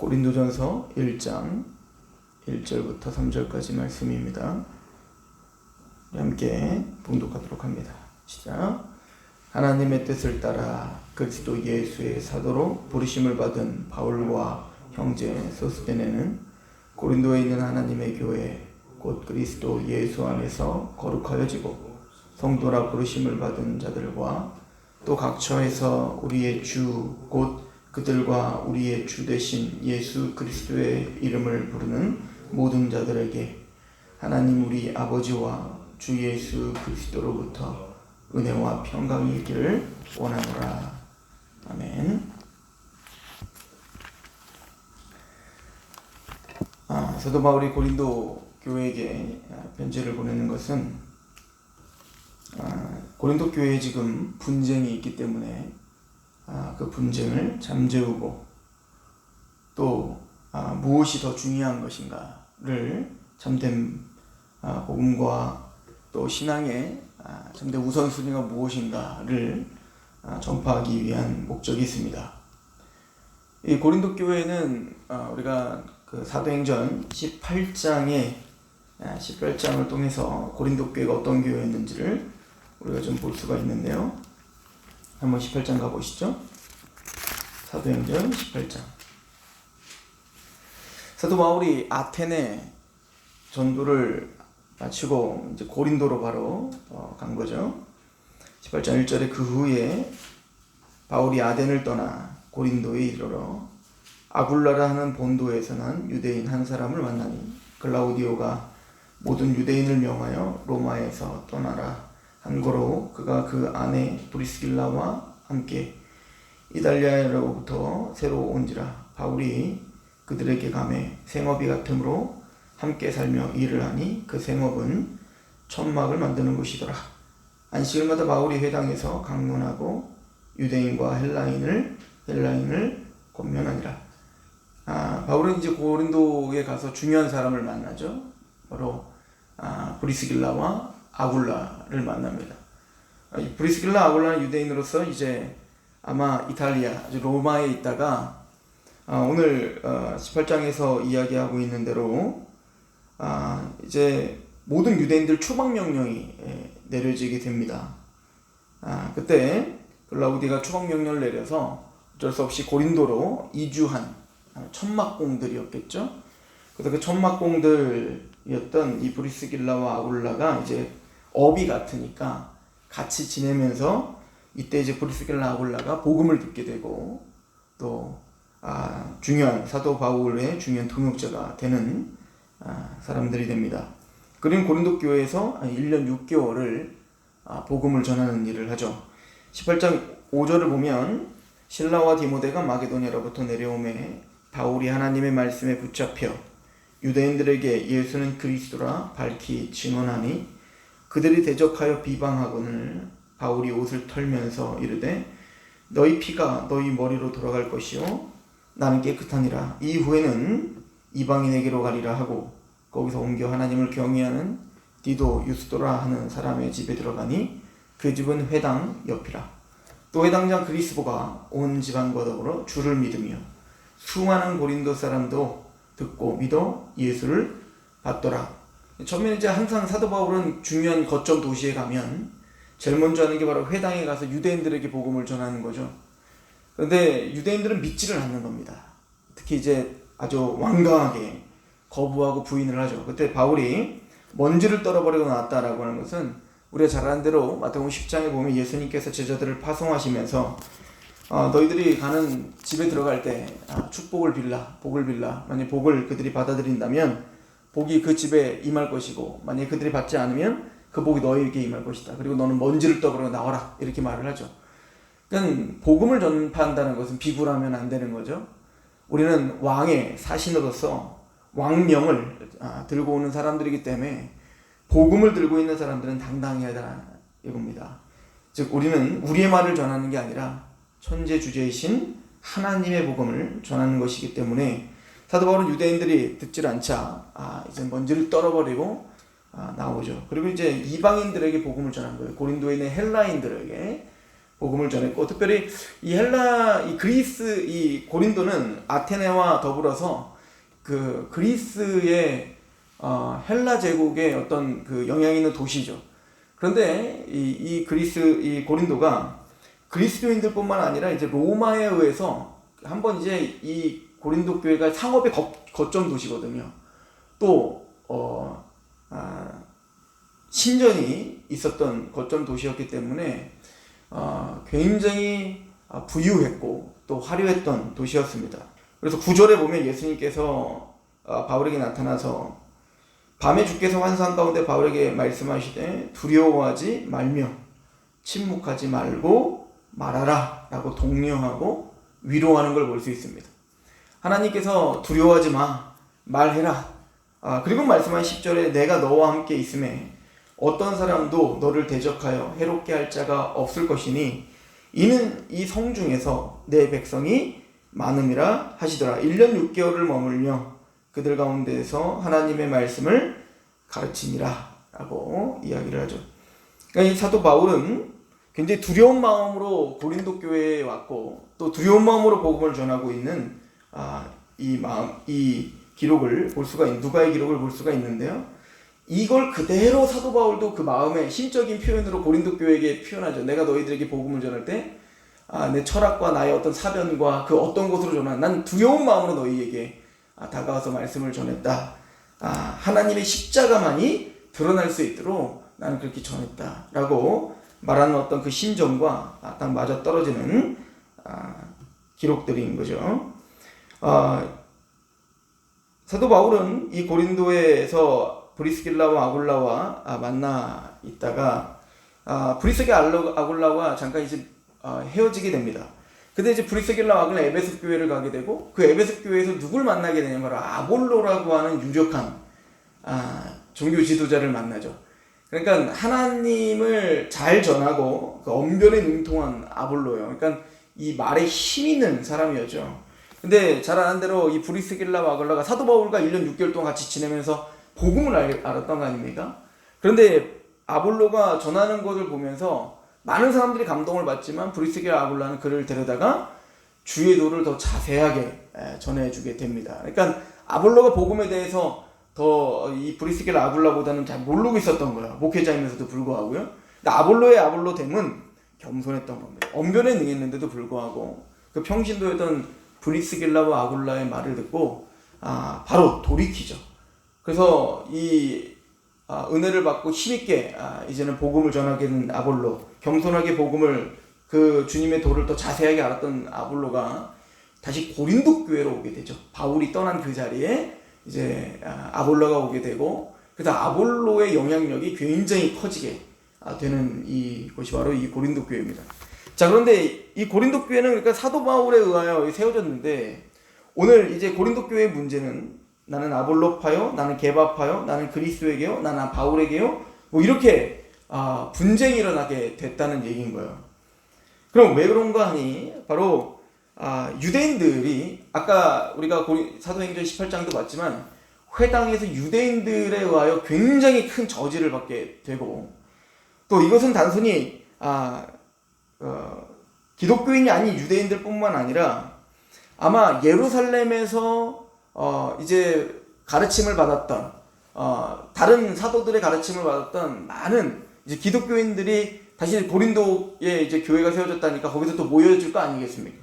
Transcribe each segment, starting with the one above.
고린도전서 1장 1절부터 3절까지 말씀입니다. 함께 봉독하도록 합니다. 시작. 하나님의 뜻을 따라 그리스도 예수의 사도로 부르심을 받은 바울과 형제 소스데네는 고린도에 있는 하나님의 교회 곧 그리스도 예수 안에서 거룩하여지고 성도라 부르심을 받은 자들과 또 각처에서 우리의 주 곧 그들과 우리의 주 되신 예수 그리스도의 이름을 부르는 모든 자들에게 하나님 우리 아버지와 주 예수 그리스도로부터 은혜와 평강이 있기를 원하노라. 아멘. 사도 바울이 고린도 교회에게 편지를 보내는 것은 고린도 교회에 지금 분쟁이 있기 때문에 그 분쟁을 잠재우고 또 무엇이 더 중요한 것인가를 참된 복음과 또 신앙의 참된 우선순위가 무엇인가를 전파하기 위한 목적이 있습니다. 이 고린도 교회는 우리가 그 사도행전 18장을 통해서 고린도 교회가 어떤 교회였는지를 우리가 좀 볼 수가 있는데요. 한번 18장 가보시죠. 사도행전 18장. 사도 바울이 아테네 전도를 마치고 이제 고린도로 바로 간 거죠. 18장 1절에 그 후에 바울이 아덴을 떠나 고린도에 이르러 아굴라라 하는 본도에서 난 유대인 한 사람을 만나니 글라우디오가 모든 유대인을 명하여 로마에서 떠나라 한 거로 그가 그 아내 브리스길라와 함께 이달리아로부터 새로 온지라. 바울이 그들에게 가매 생업이 같으므로 함께 살며 일을 하니 그 생업은 천막을 만드는 곳이더라. 안식일마다 바울이 회당에서 강론하고 유대인과 헬라인을 권면하니라. 바울은 이제 고린도에 가서 중요한 사람을 만나죠. 바로 브리스길라와 아굴라를 만납니다. 브리스길라 아굴라는 유대인으로서 이제 아마 이탈리아 로마에 있다가 오늘 18장에서 이야기하고 있는 대로 이제 모든 유대인들 추방 명령이 내려지게 됩니다. 그때 글라우디가 추방 명령을 내려서 어쩔 수 없이 고린도로 이주한 천막공들이었겠죠. 그래서 그 천막공들이었던 이 브리스길라와 아굴라가 이제 업이 같으니까 같이 지내면서 이때 이제 브리스길라 아굴라가 복음을 듣게 되고 또 중요한 사도 바울의 중요한 동역자가 되는 사람들이 됩니다. 그린 고린도 교회에서 1년 6개월을 복음을 전하는 일을 하죠. 18장 5절을 보면 실라와 디모데가 마게도냐로부터 내려오매 바울이 하나님의 말씀에 붙잡혀 유대인들에게 예수는 그리스도라 밝히 증언하니 그들이 대적하여 비방하거늘 바울이 옷을 털면서 이르되 너희 피가 너희 머리로 돌아갈 것이요 나는 깨끗하니라. 이후에는 이방인에게로 가리라 하고 거기서 옮겨 하나님을 경외하는 디도 유스도라 하는 사람의 집에 들어가니 그 집은 회당 옆이라. 또 회당장 그리스보가 온 집안과 더불어 주를 믿으며 수많은 고린도 사람도 듣고 믿어 예수를 받더라. 처음에 이제 항상 사도 바울은 중요한 거점 도시에 가면 제일 먼저 하는 게 바로 회당에 가서 유대인들에게 복음을 전하는 거죠. 그런데 유대인들은 믿지를 않는 겁니다. 특히 이제 아주 완강하게 거부하고 부인을 하죠. 그때 바울이 먼지를 떨어버리고 나왔다라고 하는 것은 우리가 잘 아는 대로 마태복음 10장에 보면 예수님께서 제자들을 파송하시면서 너희들이 가는 집에 들어갈 때 축복을 빌라, 복을 빌라. 만약 복을 그들이 받아들인다면 복이 그 집에 임할 것이고 만약 그들이 받지 않으면 그 복이 너희에게 임할 것이다. 그리고 너는 먼지를 떠버리고 나와라. 이렇게 말을 하죠. 그러니까 복음을 전파한다는 것은 비굴하면 안 되는 거죠. 우리는 왕의 사신으로서 왕명을 들고 오는 사람들이기 때문에 복음을 들고 있는 사람들은 당당해야 한다 이겁니다. 즉 우리는 우리의 말을 전하는 게 아니라 천재주제이신 하나님의 복음을 전하는 것이기 때문에 사도 바울은 유대인들이 듣질 않자 이제 먼지를 떨어버리고 나오죠. 그리고 이제 이방인들에게 복음을 전한 거예요. 고린도에 있는 헬라인들에게 복음을 전했고, 특별히 이 그리스, 이 고린도는 아테네와 더불어서 그 그리스의 헬라 제국의 어떤 그 영향이 있는 도시죠. 그런데 이 고린도가 그리스도인들뿐만 아니라 이제 로마에 의해서 한번 이제 이 고린도 교회가 상업의 거점 도시거든요. 또 신전이 있었던 거점 도시였기 때문에 굉장히 부유했고 또 화려했던 도시였습니다. 그래서 9절에 보면 예수님께서 바울에게 나타나서 밤에 주께서 환상 가운데 바울에게 말씀하시되 두려워하지 말며 침묵하지 말고 말하라 라고 독려하고 위로하는 걸 볼 수 있습니다. 하나님께서 두려워하지 마, 말해라. 그리고 말씀하신 10절에 내가 너와 함께 있음에 어떤 사람도 너를 대적하여 해롭게 할 자가 없을 것이니 이는 이 성중에서 내 백성이 많음이라 하시더라. 1년 6개월을 머물며 그들 가운데에서 하나님의 말씀을 가르치니라 라고 이야기를 하죠. 그러니까 이 사도 바울은 굉장히 두려운 마음으로 고린도 교회에 왔고 또 두려운 마음으로 복음을 전하고 있는 이 기록을 볼 수가 누가의 기록을 볼 수가 있는데요. 이걸 그대로 사도 바울도 그 마음의 심적인 표현으로 고린도 교회에게 표현하죠. 내가 너희들에게 복음을 전할 때 내 철학과 나의 어떤 사변과 그 어떤 것으로 전한 난 두려운 마음으로 너희에게 다가와서 말씀을 전했다. 하나님의 십자가만이 드러날 수 있도록 나는 그렇게 전했다라고 말하는 어떤 그 심정과 딱 맞아 떨어지는 기록들인 거죠. 사도 바울은 이 고린도에서 브리스길라와 아굴라와 만나 있다가 브리스길라 아굴라와 잠깐 이제 헤어지게 됩니다. 근데 이제 브리스길라 아굴라 에베소 교회를 가게 되고 그 에베소 교회에서 누굴 만나게 되냐면 바로 아볼로라고 하는 유력한 종교 지도자를 만나죠. 그러니까 하나님을 잘 전하고 그 언변에 능통한 아볼로예요. 그러니까 이 말에 힘 있는 사람이었죠. 근데 잘 아는 대로 이 브리스길라와 아굴라가 사도 바울과 1년 6개월 동안 같이 지내면서 복음을 알았던 거 아닙니까? 그런데 아볼로가 전하는 것을 보면서 많은 사람들이 감동을 받지만 브리스길라 아굴라는 그를 데려다가 주의 도를 더 자세하게 전해주게 됩니다. 그러니까 아볼로가 복음에 대해서 더 이 브리스길라 아굴라보다는 잘 모르고 있었던 거예요. 목회자이면서도 불구하고요. 근데 아볼로의 아볼로됨은 겸손했던 겁니다. 언변에 능했는데도 불구하고 그 평신도였던 브리스길라와 아굴라의 말을 듣고 바로 돌이키죠. 그래서 이 은혜를 받고 힘있게 이제는 복음을 전하게 된 아볼로, 겸손하게 복음을 그 주님의 도를 더 자세하게 알았던 아볼로가 다시 고린도 교회로 오게 되죠. 바울이 떠난 그 자리에 이제 아볼로가 오게 되고 그래서 아볼로의 영향력이 굉장히 커지게 되는 이곳이 바로 이 고린도 교회입니다. 자, 그런데 이 고린도 교회는 그러니까 사도 바울에 의하여 세워졌는데 오늘 이제 고린도 교회의 문제는 나는 아볼로파요, 나는 게바파요, 나는 그리스도에게요, 나는 바울에게요, 뭐 이렇게 분쟁이 일어나게 됐다는 얘기인 거예요. 그럼 왜 그런가 하니 바로 유대인들이 아까 우리가 사도행전 18장도 봤지만 회당에서 유대인들에 의하여 굉장히 큰 저지를 받게 되고 또 이것은 단순히 기독교인이 아닌 유대인들뿐만 아니라 아마 예루살렘에서 이제 가르침을 받았던 다른 사도들의 가르침을 받았던 많은 이제 기독교인들이 다시 고린도에 이제 교회가 세워졌다니까 거기서 또 모여질 거 아니겠습니까?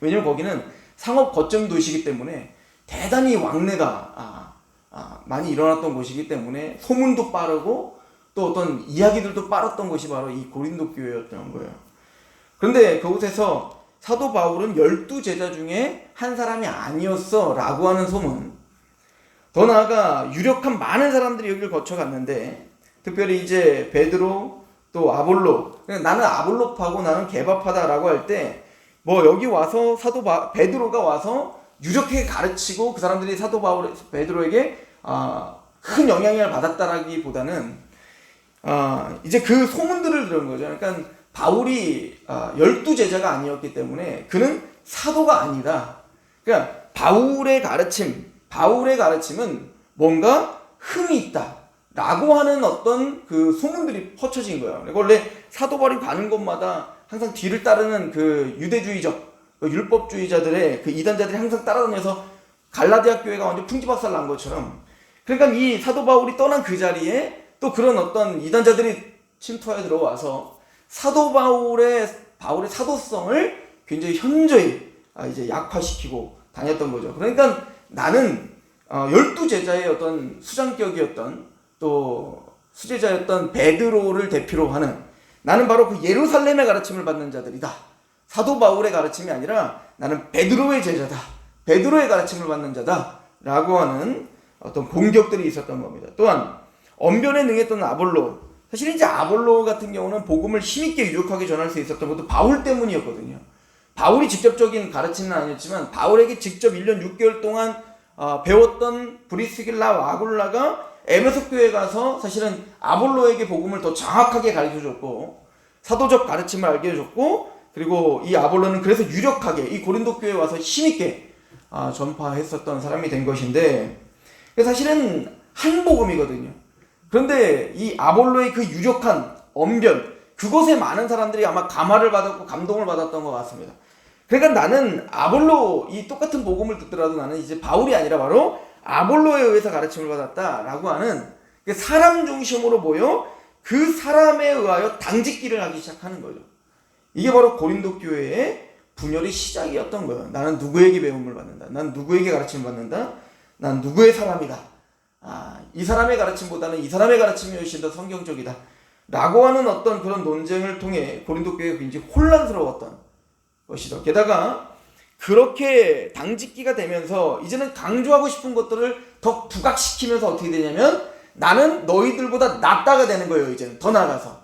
왜냐면 거기는 상업 거점 도시이기 때문에 대단히 왕래가 많이 일어났던 곳이기 때문에 소문도 빠르고 또 어떤 이야기들도 빠랐던 곳이 바로 이 고린도 교회였던 거예요. 그런데 그곳에서 사도 바울은 12제자 중에 한 사람이 아니었어 라고 하는 소문, 더 나아가 유력한 많은 사람들이 여기를 거쳐갔는데 특별히 이제 베드로 또 아볼로, 나는 아볼로파고 나는 게바파다 라고 할 때 뭐 여기 와서 베드로가 와서 유력하게 가르치고 그 사람들이 사도 베드로에게 큰 영향을 받았다라기보다는 이제 그 소문들을 들은 거죠. 그러니까 바울이 12제자가 아니었기 때문에 그는 사도가 아니다. 그러니까 바울의 가르침은 뭔가 흠이 있다 라고 하는 어떤 그 소문들이 퍼쳐진 거예요. 원래 사도 바울이 가는 곳마다 항상 뒤를 따르는 그 유대주의적 율법주의자들의 그 이단자들이 항상 따라다녀서 갈라디아 교회가 완전 풍지박살 난 것처럼, 그러니까 이 사도 바울이 떠난 그 자리에 또 그런 어떤 이단자들이 침투하여 들어와서 사도 바울의 사도성을 굉장히 현저히 이제 약화시키고 다녔던 거죠. 그러니까 나는 12제자의 어떤 수장격이었던 또 수제자였던 베드로를 대표로 하는, 나는 바로 그 예루살렘의 가르침을 받는 자들이다. 사도 바울의 가르침이 아니라 나는 베드로의 제자다. 베드로의 가르침을 받는 자다. 라고 하는 어떤 공격들이 있었던 겁니다. 또한 언변에 능했던 아볼로, 사실 이제 아볼로 같은 경우는 복음을 힘있게 유력하게 전할 수 있었던 것도 바울 때문이었거든요. 바울이 직접적인 가르침은 아니었지만 바울에게 직접 1년 6개월 동안 배웠던 브리스길라 아굴라가 에베소 교회에 가서 사실은 아볼로에게 복음을 더 정확하게 가르쳐줬고 사도적 가르침을 알게 해줬고, 그리고 이 아볼로는 그래서 유력하게 이 고린도 교회에 와서 힘있게 전파했었던 사람이 된 것인데, 사실은 한 복음이거든요. 그런데 이 아볼로의 그 유력한 언변, 그것에 많은 사람들이 아마 감화를 받았고 감동을 받았던 것 같습니다. 그러니까 나는 아볼로 이 똑같은 복음을 듣더라도 나는 이제 바울이 아니라 바로 아볼로에 의해서 가르침을 받았다라고 하는 사람 중심으로 보여 그 사람에 의하여 당짓기를 하기 시작하는 거죠. 이게 바로 고린도 교회의 분열의 시작이었던 거예요. 나는 누구에게 배움을 받는다. 난 누구에게 가르침을 받는다. 난 누구의 사람이다. 이 사람의 가르침보다는 이 사람의 가르침이 훨씬 더 성경적이다. 라고 하는 어떤 그런 논쟁을 통해 고린도 교회가 굉장히 혼란스러웠던 것이죠. 게다가 그렇게 당짓기가 되면서 이제는 강조하고 싶은 것들을 더 부각시키면서 어떻게 되냐면 나는 너희들보다 낫다가 되는 거예요. 이제는 더 나아가서.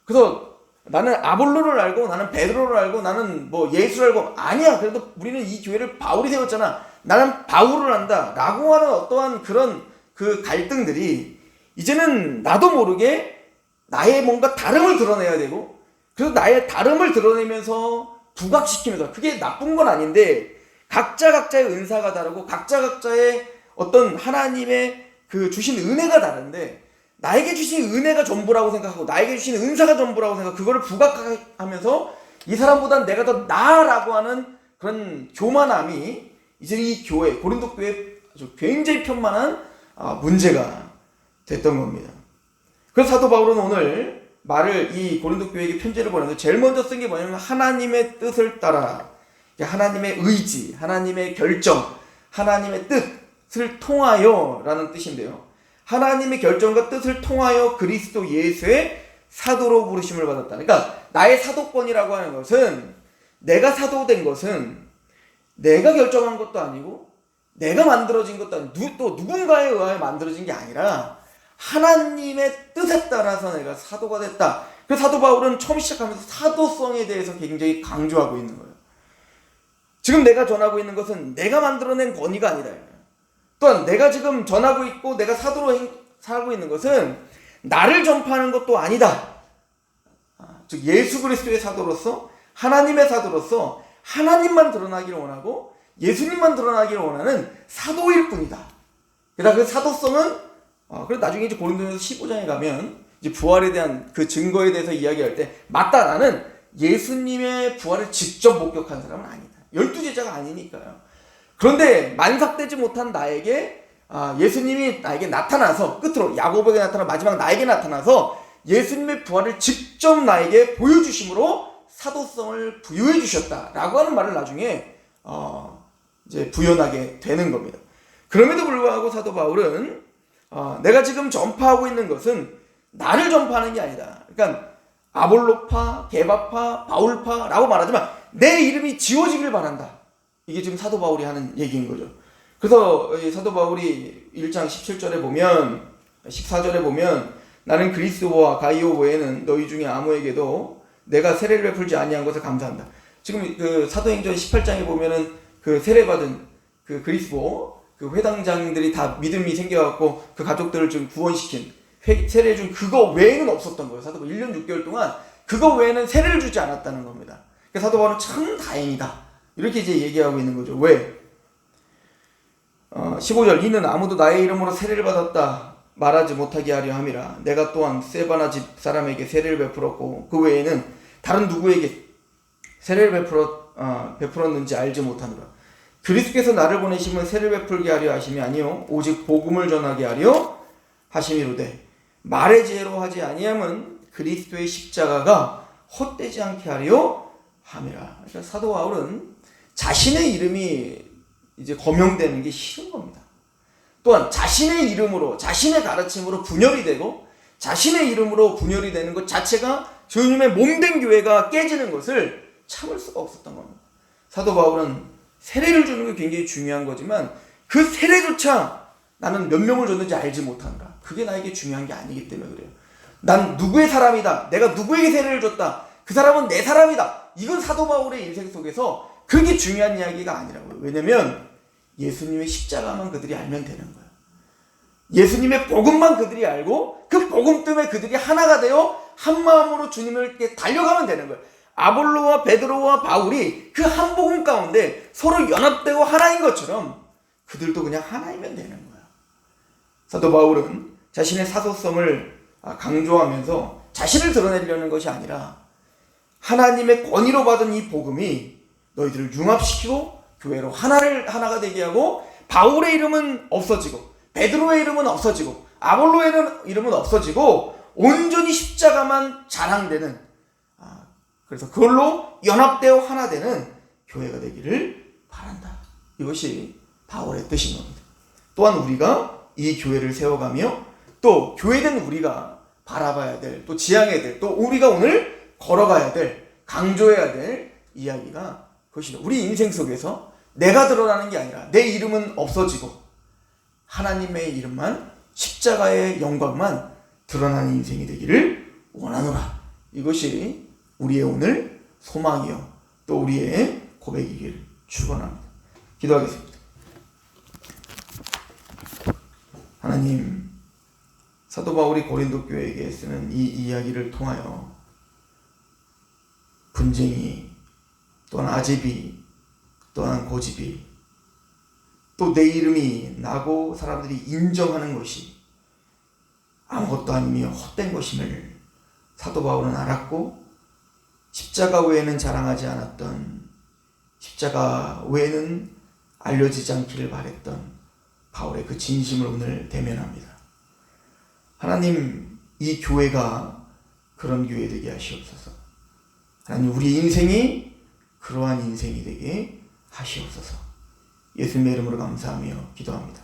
그래서 나는 아볼로를 알고 나는 베드로를 알고 나는 뭐 예수를 알고, 아니야, 그래도 우리는 이 교회를 바울이 세웠잖아, 나는 바울을 안다 라고 하는 어떠한 그런 그 갈등들이 이제는 나도 모르게 나의 뭔가 다름을 드러내야 되고, 그래서 나의 다름을 드러내면서 부각시키면서, 그게 나쁜 건 아닌데 각자의 은사가 다르고 각자의 어떤 하나님의 그 주신 은혜가 다른데, 나에게 주신 은혜가 전부라고 생각하고 나에게 주신 은사가 전부라고 생각하고 그거를 부각하면서 이 사람보다는 내가 더 나아라고 하는 그런 교만함이 이제 이 교회, 고린도 교회에 아주 굉장히 편만한 문제가 됐던 겁니다. 그래서 사도 바울은 오늘 말을 이 고린도 교회에게 편지를 보내면서 제일 먼저 쓴 게 뭐냐면 하나님의 뜻을 따라, 하나님의 의지, 하나님의 결정, 하나님의 뜻을 통하여 라는 뜻인데요. 하나님의 결정과 뜻을 통하여 그리스도 예수의 사도로 부르심을 받았다. 그러니까 나의 사도권이라고 하는 것은, 내가 사도된 것은 내가 결정한 것도 아니고 내가 만들어진 것도 아니고 또 누군가에 의하여 만들어진 게 아니라 하나님의 뜻에 따라서 내가 사도가 됐다. 그 사도 바울은 처음 시작하면서 사도성에 대해서 굉장히 강조하고 있는 거예요. 지금 내가 전하고 있는 것은 내가 만들어낸 권위가 아니다. 또한 내가 지금 전하고 있고 내가 사도로 살고 있는 것은 나를 전파하는 것도 아니다. 즉 예수 그리스도의 사도로서, 하나님의 사도로서 하나님만 드러나기를 원하고 예수님만 드러나기를 원하는 사도일 뿐이다. 게다가 그 사도성은 그래서 나중에 이제 고린도전서 15장에 가면 이제 부활에 대한 그 증거에 대해서 이야기할 때, 맞다, 나는 예수님의 부활을 직접 목격한 사람은 아니다. 12제자가 아니니까요. 그런데 만삭되지 못한 나에게 예수님이 나에게 나타나서, 끝으로 야고보에게 나타나 마지막 나에게 나타나서 예수님의 부활을 직접 나에게 보여주심으로 사도성을 부여해 주셨다라고 하는 말을 나중에 이제 부연하게 되는 겁니다. 그럼에도 불구하고 사도 바울은 내가 지금 전파하고 있는 것은 나를 전파하는 게 아니다. 그러니까 아볼로파, 게바파, 바울파라고 말하지만 내 이름이 지워지길 바란다. 이게 지금 사도 바울이 하는 얘기인 거죠. 그래서 사도 바울이 1장 17절에 보면, 14절에 보면, 나는 그리스도와 가이오 외에는 너희 중에 아무에게도 내가 세례를 베풀지 아니한 것을 감사한다. 지금 그 사도행전 18장에 보면은 그 세례받은 그 그리스도 그 회당장들이 다 믿음이 생겨갖고 그 가족들을 좀 구원시킨, 세례 준 그거 외에는 없었던 거예요. 사도 바울 1년 6개월 동안 그거 외에는 세례를 주지 않았다는 겁니다. 그래서 사도 바울은 참 다행이다. 이렇게 이제 얘기하고 있는 거죠. 왜? 15절, 이는 아무도 나의 이름으로 세례를 받았다 말하지 못하게 하려 함이라. 내가 또한 세바나 집 사람에게 세례를 베풀었고 그 외에는 다른 누구에게 세례를 베풀었는지 알지 못하노라. 그리스도께서 나를 보내심은 세례를 베풀게 하려 하심이 아니요 오직 복음을 전하게 하려 하심이로되 말의 지혜로 하지 아니함은 그리스도의 십자가가 헛되지 않게 하려 함이라. 그러니까 사도 바울은 자신의 이름이 이제 거명되는 게 싫은 겁니다. 또한 자신의 이름으로, 자신의 가르침으로 분열이 되고 자신의 이름으로 분열이 되는 것 자체가 주님의 몸된 교회가 깨지는 것을 참을 수가 없었던 겁니다. 사도 바울은 세례를 주는 게 굉장히 중요한 거지만 그 세례조차 나는 몇 명을 줬는지 알지 못한다. 그게 나에게 중요한 게 아니기 때문에 그래요. 난 누구의 사람이다. 내가 누구에게 세례를 줬다. 그 사람은 내 사람이다. 이건 사도 바울의 인생 속에서 그게 중요한 이야기가 아니라고요. 왜냐면 예수님의 십자가만 그들이 알면 되는 거예요. 예수님의 복음만 그들이 알고 그 복음 때문에 그들이 하나가 되어 한 마음으로 주님을 이렇게 달려가면 되는 거예요. 아볼로와 베드로와 바울이 그 한 복음 가운데 서로 연합되고 하나인 것처럼 그들도 그냥 하나이면 되는 거예요. 사도 바울은 자신의 사도성을 강조하면서 자신을 드러내려는 것이 아니라 하나님의 권위로 받은 이 복음이 너희들을 융합시키고 교회로 하나가 되게 하고 바울의 이름은 없어지고 베드로의 이름은 없어지고 아볼로의 이름은 없어지고 온전히 십자가만 자랑되는 그래서 그걸로 연합되어 하나 되는 교회가 되기를 바란다. 이것이 바울의 뜻인 겁니다. 또한 우리가 이 교회를 세워가며 또 교회된 우리가 바라봐야 될, 또 지향해야 될, 또 우리가 오늘 걸어가야 될, 강조해야 될 이야기가 그것이다. 우리 인생 속에서 내가 드러나는 게 아니라 내 이름은 없어지고 하나님의 이름만, 십자가의 영광만 드러나는 인생이 되기를 원하노라. 이것이 우리의 오늘 소망이요 또 우리의 고백이기를 축원합니다. 기도하겠습니다. 하나님, 사도 바울이 고린도 교회에게 쓰는 이 이야기를 통하여 분쟁이, 또한 아집이, 또한 고집이, 또 내 이름이 나고 사람들이 인정하는 것이 아무것도 아니며 헛된 것임을 사도 바울은 알았고, 십자가 외에는 자랑하지 않았던, 십자가 외에는 알려지지 않기를 바랬던 바울의 그 진심을 오늘 대면합니다. 하나님, 이 교회가 그런 교회 되게 하시옵소서. 하나님, 우리 인생이 그러한 인생이 되게 하시옵소서. 예수님의 이름으로 감사하며 기도합니다.